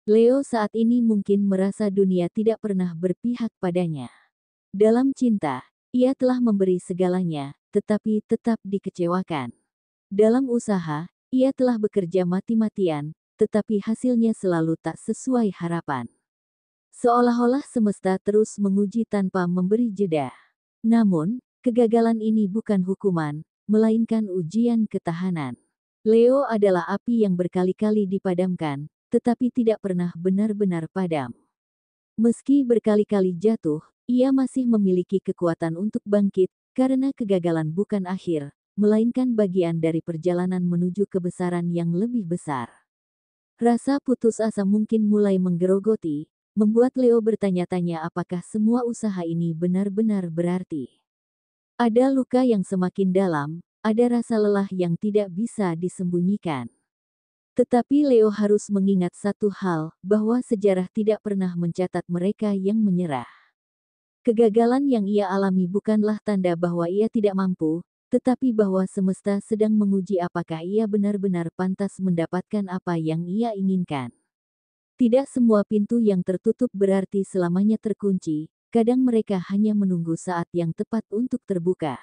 Leo saat ini mungkin merasa dunia tidak pernah berpihak padanya. Dalam cinta, ia telah memberi segalanya, tetapi tetap dikecewakan. Dalam usaha, ia telah bekerja mati-matian, tetapi hasilnya selalu tak sesuai harapan. Seolah-olah semesta terus menguji tanpa memberi jeda. Namun, kegagalan ini bukan hukuman, melainkan ujian ketahanan. Leo adalah api yang berkali-kali dipadamkan, tetapi tidak pernah benar-benar padam. Meski berkali-kali jatuh, ia masih memiliki kekuatan untuk bangkit, karena kegagalan bukan akhir, melainkan bagian dari perjalanan menuju kebesaran yang lebih besar. Rasa putus asa mungkin mulai menggerogoti, membuat Leo bertanya-tanya apakah semua usaha ini benar-benar berarti. Ada luka yang semakin dalam, ada rasa lelah yang tidak bisa disembunyikan. Tetapi Leo harus mengingat satu hal, bahwa sejarah tidak pernah mencatat mereka yang menyerah. Kegagalan yang ia alami bukanlah tanda bahwa ia tidak mampu, tetapi bahwa semesta sedang menguji apakah ia benar-benar pantas mendapatkan apa yang ia inginkan. Tidak semua pintu yang tertutup berarti selamanya terkunci, kadang mereka hanya menunggu saat yang tepat untuk terbuka.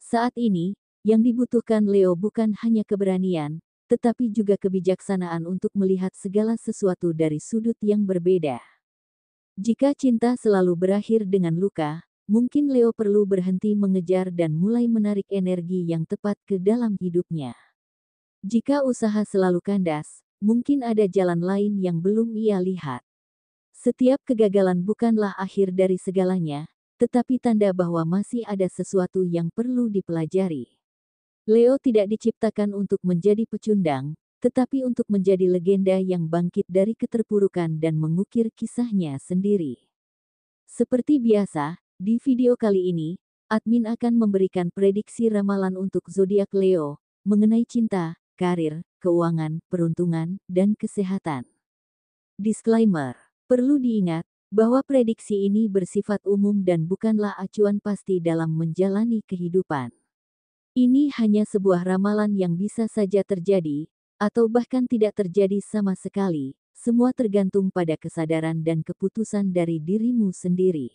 Saat ini, yang dibutuhkan Leo bukan hanya keberanian, tetapi juga kebijaksanaan untuk melihat segala sesuatu dari sudut yang berbeda. Jika cinta selalu berakhir dengan luka, mungkin Leo perlu berhenti mengejar dan mulai menarik energi yang tepat ke dalam hidupnya. Jika usaha selalu kandas, mungkin ada jalan lain yang belum ia lihat. Setiap kegagalan bukanlah akhir dari segalanya, tetapi tanda bahwa masih ada sesuatu yang perlu dipelajari. Leo tidak diciptakan untuk menjadi pecundang, tetapi untuk menjadi legenda yang bangkit dari keterpurukan dan mengukir kisahnya sendiri. Seperti biasa, di video kali ini, admin akan memberikan prediksi ramalan untuk zodiak Leo, mengenai cinta, karir, keuangan, peruntungan, dan kesehatan. Disclaimer. Perlu diingat, bahwa prediksi ini bersifat umum dan bukanlah acuan pasti dalam menjalani kehidupan. Ini hanya sebuah ramalan yang bisa saja terjadi, atau bahkan tidak terjadi sama sekali, semua tergantung pada kesadaran dan keputusan dari dirimu sendiri.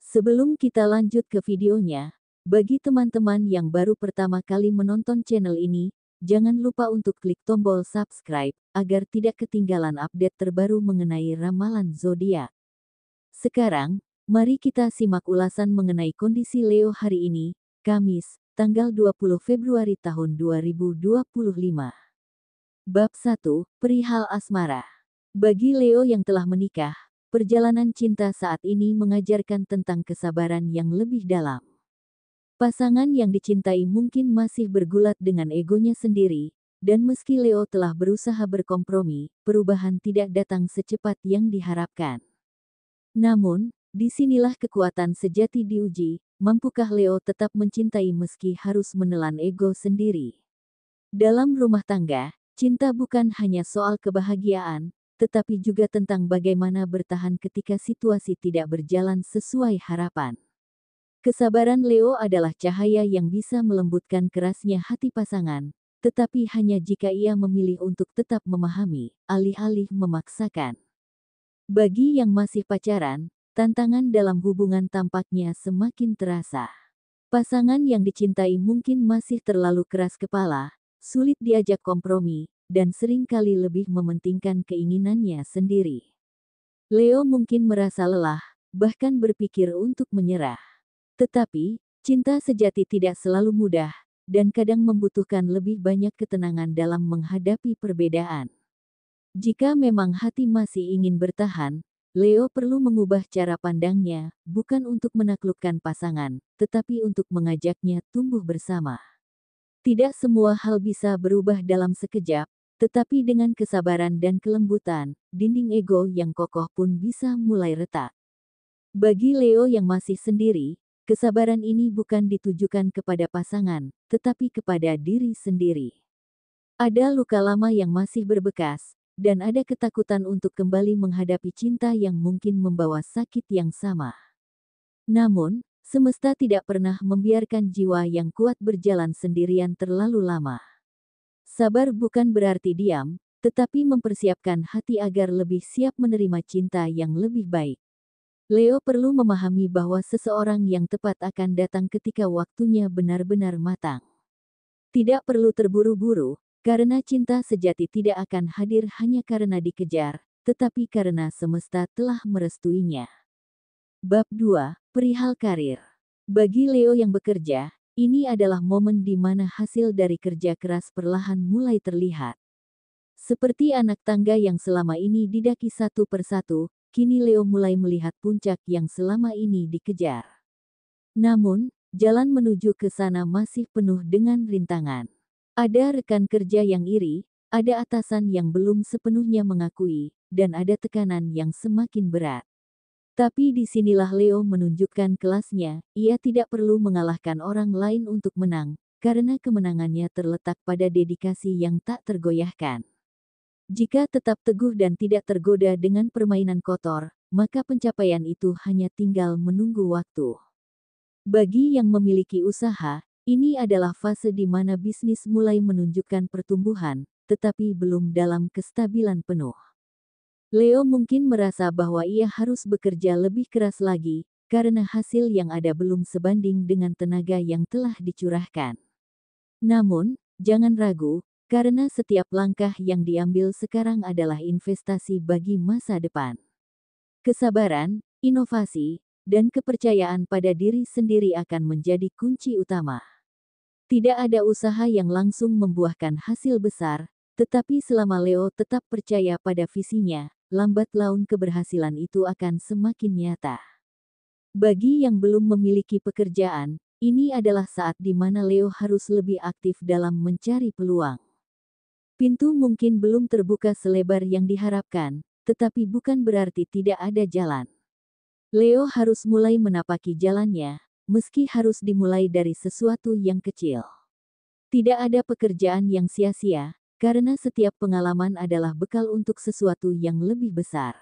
Sebelum kita lanjut ke videonya, bagi teman-teman yang baru pertama kali menonton channel ini, jangan lupa untuk klik tombol subscribe, agar tidak ketinggalan update terbaru mengenai ramalan zodiak. Sekarang, mari kita simak ulasan mengenai kondisi Leo hari ini, Kamis, tanggal 20 Februari tahun 2025. Bab 1, Perihal Asmara. Bagi Leo yang telah menikah, perjalanan cinta saat ini mengajarkan tentang kesabaran yang lebih dalam. Pasangan yang dicintai mungkin masih bergulat dengan egonya sendiri, dan meski Leo telah berusaha berkompromi, perubahan tidak datang secepat yang diharapkan. Namun, disinilah kekuatan sejati diuji, mampukah Leo tetap mencintai meski harus menelan ego sendiri. Dalam rumah tangga, cinta bukan hanya soal kebahagiaan, tetapi juga tentang bagaimana bertahan ketika situasi tidak berjalan sesuai harapan. Kesabaran Leo adalah cahaya yang bisa melembutkan kerasnya hati pasangan, tetapi hanya jika ia memilih untuk tetap memahami, alih-alih memaksakan. Bagi yang masih pacaran, tantangan dalam hubungan tampaknya semakin terasa. Pasangan yang dicintai mungkin masih terlalu keras kepala, sulit diajak kompromi, dan seringkali lebih mementingkan keinginannya sendiri. Leo mungkin merasa lelah, bahkan berpikir untuk menyerah. Tetapi, cinta sejati tidak selalu mudah, dan kadang membutuhkan lebih banyak ketenangan dalam menghadapi perbedaan. Jika memang hati masih ingin bertahan, Leo perlu mengubah cara pandangnya, bukan untuk menaklukkan pasangan, tetapi untuk mengajaknya tumbuh bersama. Tidak semua hal bisa berubah dalam sekejap, tetapi dengan kesabaran dan kelembutan, dinding ego yang kokoh pun bisa mulai retak. Bagi Leo yang masih sendiri, kesabaran ini bukan ditujukan kepada pasangan, tetapi kepada diri sendiri. Ada luka lama yang masih berbekas, dan ada ketakutan untuk kembali menghadapi cinta yang mungkin membawa sakit yang sama. Namun, semesta tidak pernah membiarkan jiwa yang kuat berjalan sendirian terlalu lama. Sabar bukan berarti diam, tetapi mempersiapkan hati agar lebih siap menerima cinta yang lebih baik. Leo perlu memahami bahwa seseorang yang tepat akan datang ketika waktunya benar-benar matang. Tidak perlu terburu-buru, karena cinta sejati tidak akan hadir hanya karena dikejar, tetapi karena semesta telah merestuinya. Bab 2, Perihal Karir. Bagi Leo yang bekerja, ini adalah momen di mana hasil dari kerja keras perlahan mulai terlihat. Seperti anak tangga yang selama ini didaki satu persatu, kini Leo mulai melihat puncak yang selama ini dikejar. Namun, jalan menuju ke sana masih penuh dengan rintangan. Ada rekan kerja yang iri, ada atasan yang belum sepenuhnya mengakui, dan ada tekanan yang semakin berat. Tapi disinilah Leo menunjukkan kelasnya, ia tidak perlu mengalahkan orang lain untuk menang, karena kemenangannya terletak pada dedikasi yang tak tergoyahkan. Jika tetap teguh dan tidak tergoda dengan permainan kotor, maka pencapaian itu hanya tinggal menunggu waktu. Bagi yang memiliki usaha, ini adalah fase di mana bisnis mulai menunjukkan pertumbuhan, tetapi belum dalam kestabilan penuh. Leo mungkin merasa bahwa ia harus bekerja lebih keras lagi, karena hasil yang ada belum sebanding dengan tenaga yang telah dicurahkan. Namun, jangan ragu, karena setiap langkah yang diambil sekarang adalah investasi bagi masa depan. Kesabaran, inovasi, dan kepercayaan pada diri sendiri akan menjadi kunci utama. Tidak ada usaha yang langsung membuahkan hasil besar, tetapi selama Leo tetap percaya pada visinya, lambat laun keberhasilan itu akan semakin nyata. Bagi yang belum memiliki pekerjaan, ini adalah saat di mana Leo harus lebih aktif dalam mencari peluang. Pintu mungkin belum terbuka selebar yang diharapkan, tetapi bukan berarti tidak ada jalan. Leo harus mulai menapaki jalannya, meski harus dimulai dari sesuatu yang kecil. Tidak ada pekerjaan yang sia-sia, karena setiap pengalaman adalah bekal untuk sesuatu yang lebih besar.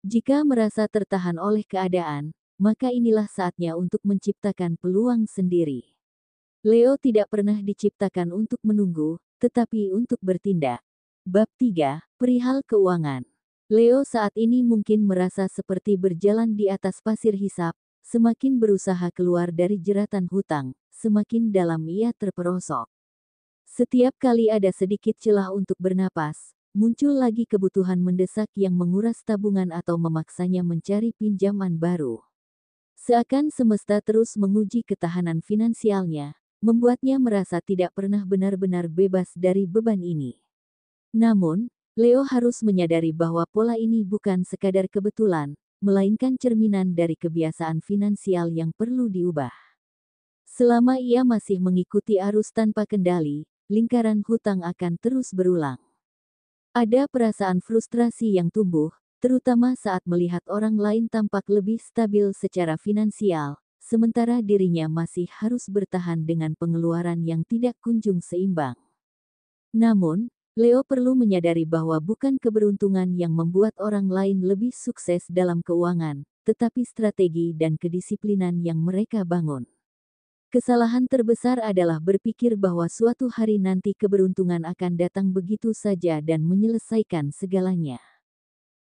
Jika merasa tertahan oleh keadaan, maka inilah saatnya untuk menciptakan peluang sendiri. Leo tidak pernah diciptakan untuk menunggu, tetapi untuk bertindak. Bab 3, Perihal Keuangan. Leo saat ini mungkin merasa seperti berjalan di atas pasir hisap, semakin berusaha keluar dari jeratan hutang, semakin dalam ia terperosok. Setiap kali ada sedikit celah untuk bernapas, muncul lagi kebutuhan mendesak yang menguras tabungan atau memaksanya mencari pinjaman baru. Seakan semesta terus menguji ketahanan finansialnya, membuatnya merasa tidak pernah benar-benar bebas dari beban ini. Namun, Leo harus menyadari bahwa pola ini bukan sekadar kebetulan, melainkan cerminan dari kebiasaan finansial yang perlu diubah. Selama ia masih mengikuti arus tanpa kendali, lingkaran hutang akan terus berulang. Ada perasaan frustrasi yang tumbuh, terutama saat melihat orang lain tampak lebih stabil secara finansial, sementara dirinya masih harus bertahan dengan pengeluaran yang tidak kunjung seimbang. Namun, Leo perlu menyadari bahwa bukan keberuntungan yang membuat orang lain lebih sukses dalam keuangan, tetapi strategi dan kedisiplinan yang mereka bangun. Kesalahan terbesar adalah berpikir bahwa suatu hari nanti keberuntungan akan datang begitu saja dan menyelesaikan segalanya.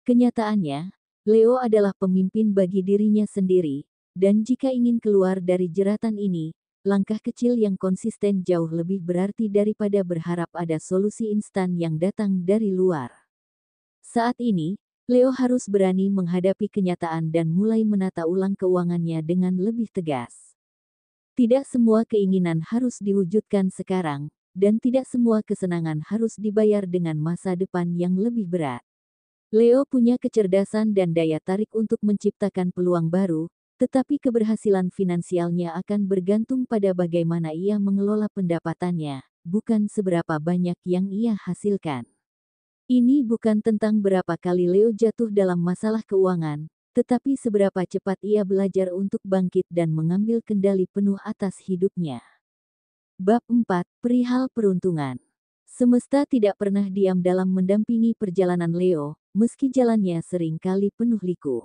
Kenyataannya, Leo adalah pemimpin bagi dirinya sendiri, dan jika ingin keluar dari jeratan ini, langkah kecil yang konsisten jauh lebih berarti daripada berharap ada solusi instan yang datang dari luar. Saat ini, Leo harus berani menghadapi kenyataan dan mulai menata ulang keuangannya dengan lebih tegas. Tidak semua keinginan harus diwujudkan sekarang, dan tidak semua kesenangan harus dibayar dengan masa depan yang lebih berat. Leo punya kecerdasan dan daya tarik untuk menciptakan peluang baru, tetapi keberhasilan finansialnya akan bergantung pada bagaimana ia mengelola pendapatannya, bukan seberapa banyak yang ia hasilkan. Ini bukan tentang berapa kali Leo jatuh dalam masalah keuangan, tetapi seberapa cepat ia belajar untuk bangkit dan mengambil kendali penuh atas hidupnya. Bab 4, Perihal Peruntungan. Semesta tidak pernah diam dalam mendampingi perjalanan Leo, meski jalannya sering kali penuh liku.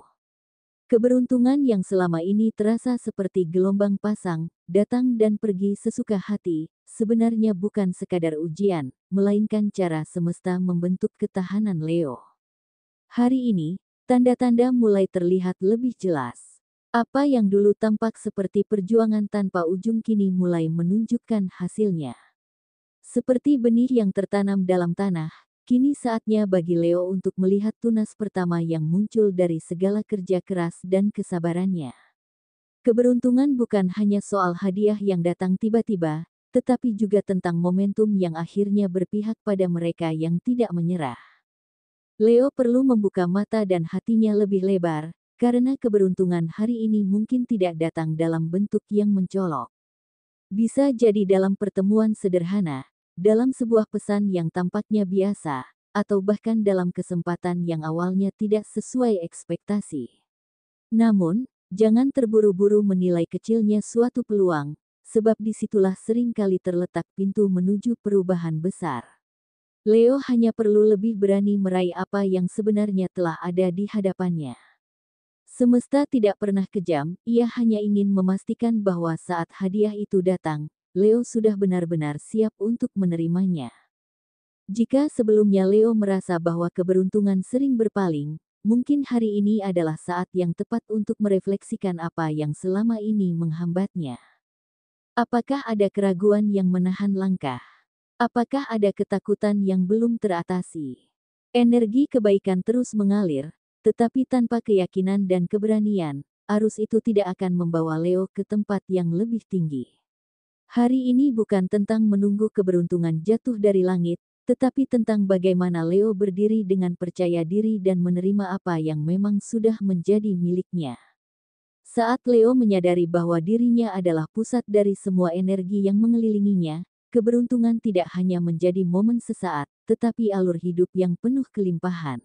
Keberuntungan yang selama ini terasa seperti gelombang pasang, datang dan pergi sesuka hati, sebenarnya bukan sekadar ujian, melainkan cara semesta membentuk ketahanan Leo. Hari ini, tanda-tanda mulai terlihat lebih jelas. Apa yang dulu tampak seperti perjuangan tanpa ujung kini mulai menunjukkan hasilnya. Seperti benih yang tertanam dalam tanah, kini saatnya bagi Leo untuk melihat tunas pertama yang muncul dari segala kerja keras dan kesabarannya. Keberuntungan bukan hanya soal hadiah yang datang tiba-tiba, tetapi juga tentang momentum yang akhirnya berpihak pada mereka yang tidak menyerah. Leo perlu membuka mata dan hatinya lebih lebar, karena keberuntungan hari ini mungkin tidak datang dalam bentuk yang mencolok. Bisa jadi dalam pertemuan sederhana, dalam sebuah pesan yang tampaknya biasa, atau bahkan dalam kesempatan yang awalnya tidak sesuai ekspektasi. Namun, jangan terburu-buru menilai kecilnya suatu peluang, sebab disitulah seringkali terletak pintu menuju perubahan besar. Leo hanya perlu lebih berani meraih apa yang sebenarnya telah ada di hadapannya. Semesta tidak pernah kejam, ia hanya ingin memastikan bahwa saat hadiah itu datang, Leo sudah benar-benar siap untuk menerimanya. Jika sebelumnya Leo merasa bahwa keberuntungan sering berpaling, mungkin hari ini adalah saat yang tepat untuk merefleksikan apa yang selama ini menghambatnya. Apakah ada keraguan yang menahan langkah? Apakah ada ketakutan yang belum teratasi? Energi kebaikan terus mengalir, tetapi tanpa keyakinan dan keberanian, arus itu tidak akan membawa Leo ke tempat yang lebih tinggi. Hari ini bukan tentang menunggu keberuntungan jatuh dari langit, tetapi tentang bagaimana Leo berdiri dengan percaya diri dan menerima apa yang memang sudah menjadi miliknya. Saat Leo menyadari bahwa dirinya adalah pusat dari semua energi yang mengelilinginya, keberuntungan tidak hanya menjadi momen sesaat, tetapi alur hidup yang penuh kelimpahan.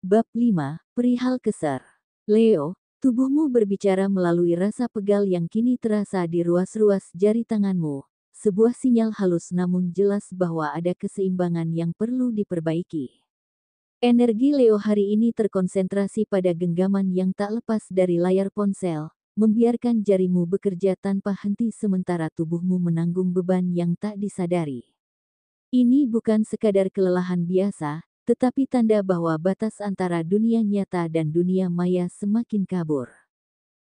Bab 5, Perihal Keser. Leo, tubuhmu berbicara melalui rasa pegal yang kini terasa di ruas-ruas jari tanganmu, sebuah sinyal halus namun jelas bahwa ada keseimbangan yang perlu diperbaiki. Energi Leo hari ini terkonsentrasi pada genggaman yang tak lepas dari layar ponsel, membiarkan jarimu bekerja tanpa henti sementara tubuhmu menanggung beban yang tak disadari. Ini bukan sekadar kelelahan biasa, tetapi tanda bahwa batas antara dunia nyata dan dunia maya semakin kabur.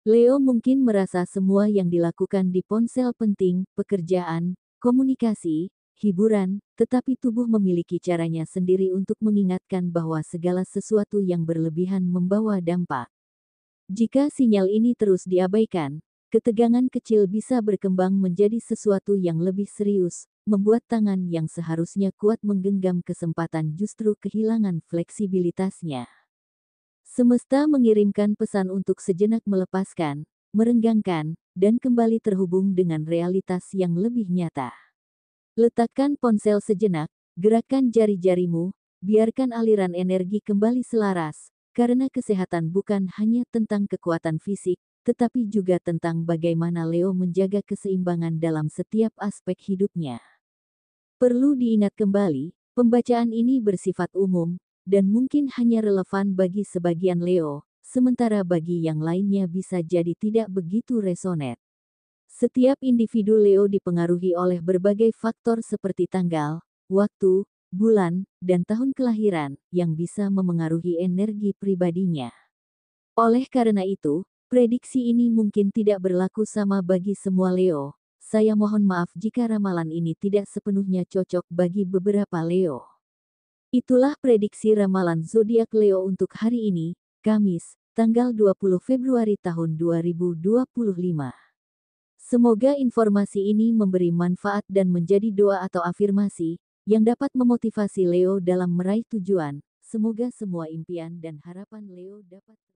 Leo mungkin merasa semua yang dilakukan di ponsel penting, pekerjaan, komunikasi, hiburan, tetapi tubuh memiliki caranya sendiri untuk mengingatkan bahwa segala sesuatu yang berlebihan membawa dampak. Jika sinyal ini terus diabaikan, ketegangan kecil bisa berkembang menjadi sesuatu yang lebih serius, membuat tangan yang seharusnya kuat menggenggam kesempatan justru kehilangan fleksibilitasnya. Semesta mengirimkan pesan untuk sejenak melepaskan, merenggangkan, dan kembali terhubung dengan realitas yang lebih nyata. Letakkan ponsel sejenak, gerakkan jari-jarimu, biarkan aliran energi kembali selaras, karena kesehatan bukan hanya tentang kekuatan fisik, tetapi juga tentang bagaimana Leo menjaga keseimbangan dalam setiap aspek hidupnya. Perlu diingat kembali, pembacaan ini bersifat umum, dan mungkin hanya relevan bagi sebagian Leo, sementara bagi yang lainnya bisa jadi tidak begitu resonet. Setiap individu Leo dipengaruhi oleh berbagai faktor seperti tanggal, waktu, bulan, dan tahun kelahiran, yang bisa memengaruhi energi pribadinya. Oleh karena itu, prediksi ini mungkin tidak berlaku sama bagi semua Leo. Saya mohon maaf jika ramalan ini tidak sepenuhnya cocok bagi beberapa Leo. Itulah prediksi ramalan zodiak Leo untuk hari ini, Kamis, tanggal 20 Februari tahun 2025. Semoga informasi ini memberi manfaat dan menjadi doa atau afirmasi yang dapat memotivasi Leo dalam meraih tujuan. Semoga semua impian dan harapan Leo dapat